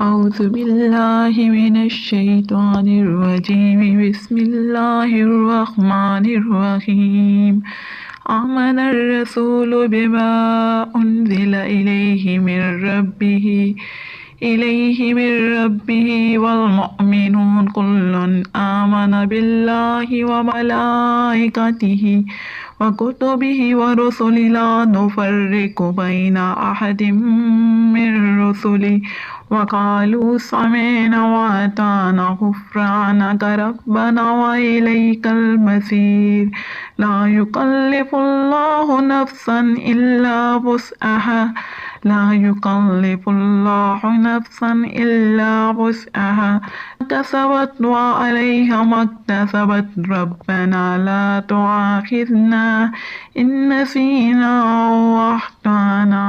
أعوذ بالله من الشيطان الرجيم بسم الله الرحمن الرحيم آمن الرسول بما أنزل إليه من ربه والمؤمنون كل آمن بالله وملائكته وكتبه ورسله لا نفرق بين أحد من رسله وقالوا سمعنا وأطعنا غفرانك ربنا وإليك المصير لا يكلف الله نفسا إلا وسعها كسبت وعليها ما اكتسبت ربنا لا تؤاخذنا إن نسينا أو أخطأنا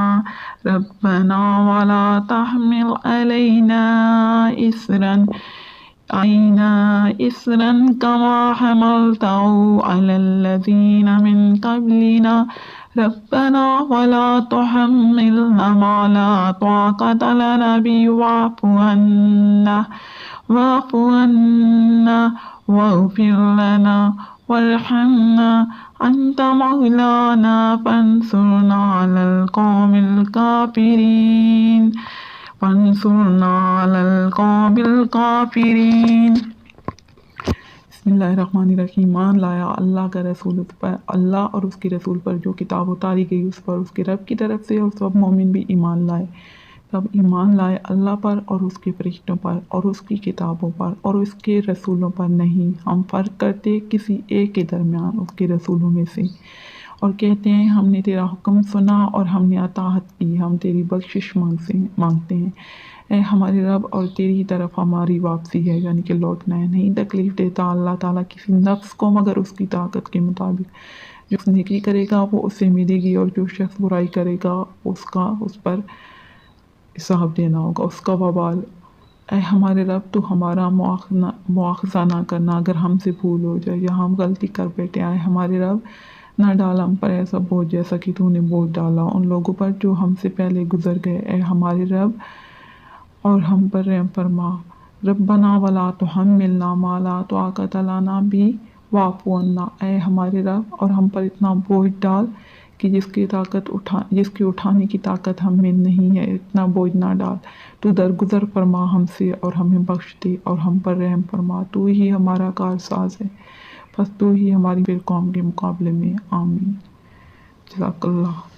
ربنا ولا تحمل علينا إسرا كما حملته على الذين من قبلنا ربنا ولا تحملنا ما لا طاقة لنا به واعف عنا واغفر لنا وارحمنا أنت مولانا فانصرنا على القوم الكافرين بسمillahirrahmanirrahim۔ مان لایا اللہ کا رسول پر، اللہ اور اس کے رسول پر جو کتاب اتاری گئی اس پر اس کے رب کی طرف سے، اور سب مومن بھی ایمان لائے۔ سب ایمان لائے اللہ پر اور اس کے فرشتوں پر اور اس کی کتابوں پر اور اس کے رسولوں پر نہیں ہم فرق کرتے کسی ایک کے درمیان اس کے رسولوں میں سے، اور کہتے ہیں ہم نے تیرا حکم سنا اور ہم نے اطاعت کی، ہم تیری بخشش مانگتے ہیں اے ہمارے رب، اور تیری طرف ہماری واپسی ہے، یعنی کہ لوٹنا ہے۔ نہیں تکلیف دیتا اللہ تعالیٰ کسی نفس کو مگر اس کی طاقت کے مطابق، جو نیکی کرے گا وہ اسے ملے گی، اور جو شخص برائی کرے گا اس پر حساب دینا ہوگا، اس کا وبال۔ اے ہمارے رب تو ہمارا مواخذہ نہ کرنا اگر ہم سے بھول ہو جائے یا ہم غلطی کر بیٹھے۔ اے ہمارے رب نہ ڈالا ہم پر ایسا بوجھ جیسا کہ تو نے بوجھ ڈالا ان لوگوں پر جو ہم سے پہلے گزر گئے۔ اے ہمارے رب اور ہم پر رحم فرما۔ ربنا ولا تحملنا ما لا طاقة لنا به واعف عنا۔ اے ہمارے رب اور ہم پر اتنا بوجھ ڈال کہ جس کی اٹھانے کی طاقت ہم میں نہیں ہے، اتنا بوجھ نہ ڈال۔ تو درگزر فرما ہم سے اور ہمیں بخش دے اور ہم پر رحم فرما۔ تو ہی ہمارا کارساز ہے، بس تو ہی ہماری پھر قوم کے مقابلے میں۔ آمین۔ جزاک اللہ۔